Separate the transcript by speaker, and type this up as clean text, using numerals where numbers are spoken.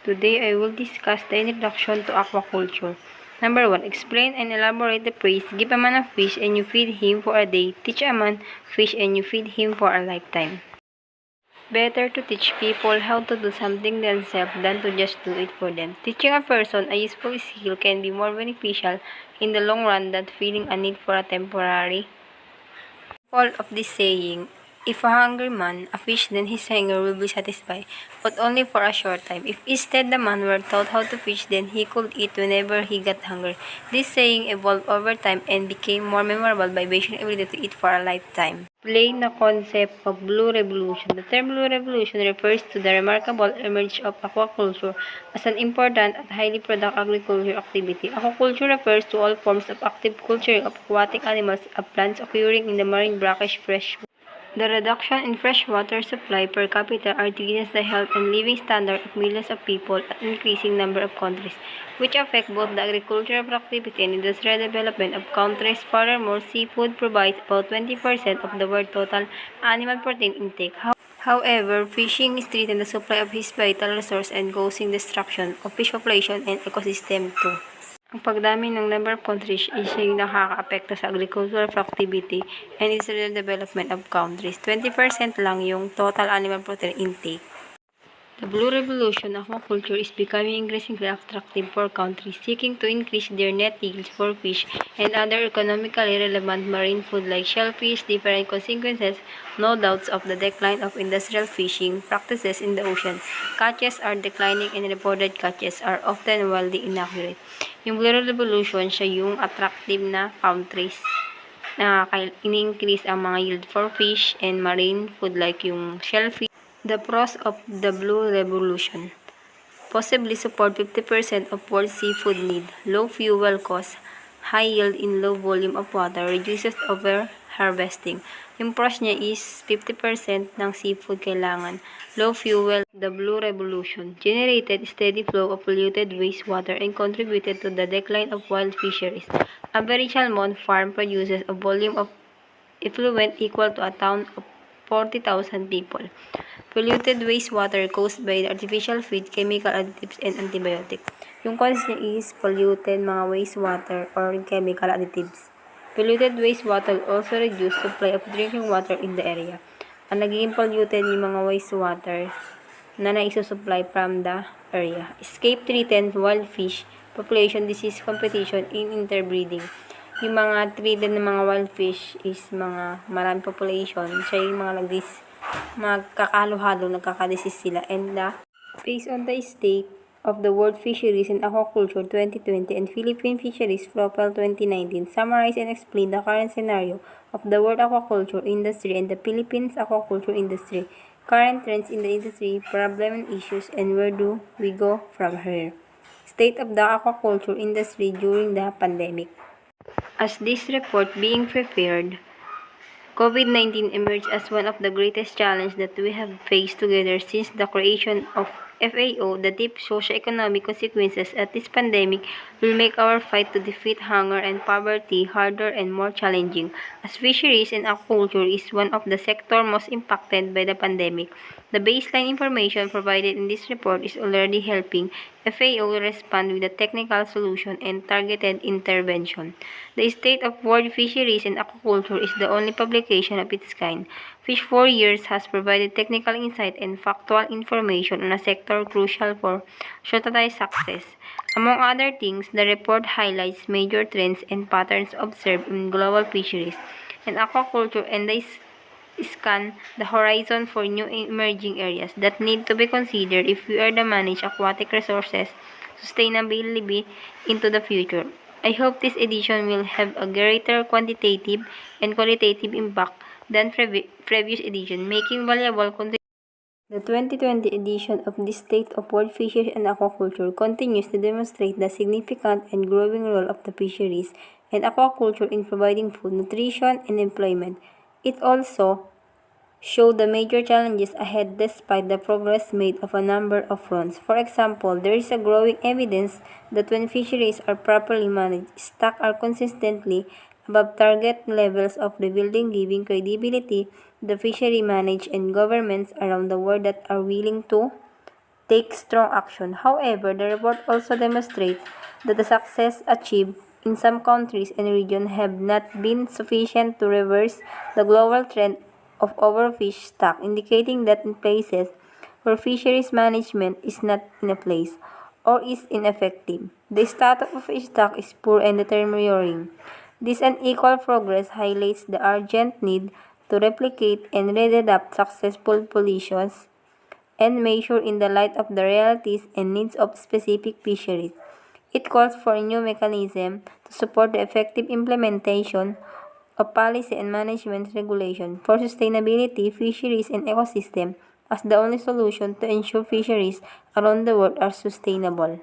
Speaker 1: Today I will discuss the introduction to aquaculture. Number 1. Explain and elaborate the phrase, give a man a fish and you feed him for a day. Teach a man fish and you feed him for a lifetime. Better to teach people how to do something themselves than to just do it for them. Teaching a person a useful skill can be more beneficial in the long run than feeling a need for a temporary. All of this saying, if a hungry man, a fish, then his hunger will be satisfied, but only for a short time. If instead the man were taught how to fish, then he could eat whenever he got hungry. This saying evolved over time and became more memorable by basing ability to eat for a lifetime. Explain the concept of Blue Revolution. The term Blue Revolution refers to the remarkable emergence of aquaculture as an important and highly productive agricultural activity. Aquaculture refers to all forms of active culturing of aquatic animals and plants occurring in the marine brackish fresh. The reduction in freshwater supply per capita threatens the health and living standard of millions of people at an increasing number of countries, which affect both the agricultural productivity and industrial development of countries. Furthermore, seafood provides about 20% of the world's total animal protein intake. However, fishing threatens the supply of this vital resource and causing destruction of fish population and ecosystem too. Ang pagdami ng number of countries is yung nakaka-apekto sa agricultural productivity and industrial development of countries. 20% lang yung total animal protein intake. The Blue Revolution aquaculture is becoming increasingly attractive for countries seeking to increase their net yields for fish and other economically relevant marine food like shellfish. Different consequences, no doubts, of the decline of industrial fishing practices in the ocean. Catches are declining and reported catches are often wildly inaccurate. Yung Blue Revolution, siya yung attractive na countries na in-increase ang mga yield for fish and marine food like yung shellfish. The pros of the Blue Revolution: possibly support 50% of world seafood need, low fuel cost, high yield in low volume of water, reduces over-harvesting. Yung pros niya is 50% ng seafood kailangan, low fuel. The Blue Revolution generated steady flow of polluted wastewater and contributed to the decline of wild fisheries. Average salmon farm produces a volume of effluent equal to a town of 40,000 people. Polluted wastewater caused by the artificial feed, chemical additives, and antibiotics. Yung cause niya is polluted mga wastewater or chemical additives. Polluted wastewater also reduce supply of drinking water in the area. Ang naging polluted yung mga wastewater na naisusupply from the area. Escape threatened wild fish population disease competition in interbreeding. Yung mga threatened na mga wild fish is mga marami population. Siya yung mga magkakahalo-halo, nagkakadisease sila. And based on the state of the world fisheries and aquaculture 2020 and Philippine fisheries profile 2019, summarize and explain the current scenario of the world aquaculture industry and the Philippines aquaculture industry, current trends in the industry, problem and issues, and where do we go from here. State of the aquaculture industry during the pandemic. As this report being prepared, COVID-19 emerged as one of the greatest challenges that we have faced together since the creation of FAO. The deep socioeconomic consequences of this pandemic will make our fight to defeat hunger and poverty harder and more challenging, as fisheries and aquaculture is one of the sectors most impacted by the pandemic. The baseline information provided in this report is already helping FAO respond with a technical solution and targeted intervention. The State of World Fisheries and Aquaculture is the only publication of its kind, which for years has provided technical insight and factual information on a sector crucial for strategic success. Among other things, the report highlights major trends and patterns observed in global fisheries and aquaculture, and they scan the horizon for new emerging areas that need to be considered if we are to manage aquatic resources sustainably into the future. I hope this edition will have a greater quantitative and qualitative impact than previous edition, making valuable contributions. The 2020 edition of the State of World Fisheries and Aquaculture continues to demonstrate the significant and growing role of the fisheries and aquaculture in providing food, nutrition, and employment. It also showed the major challenges ahead despite the progress made of a number of fronts. For example, there is a growing evidence that when fisheries are properly managed, stocks are consistently above target levels of rebuilding, giving credibility to the fishery managed and governments around the world that are willing to take strong action. However, the report also demonstrates that the success achieved in some countries and regions have not been sufficient to reverse the global trend of overfish stock, indicating that in places where fisheries management is not in place or is ineffective, the status of fish stock is poor and deteriorating. This unequal progress highlights the urgent need to replicate and readapt successful populations and measure in the light of the realities and needs of specific fisheries. It calls for a new mechanism to support the effective implementation of policy and management regulation for sustainability, fisheries, and ecosystem as the only solution to ensure fisheries around the world are sustainable.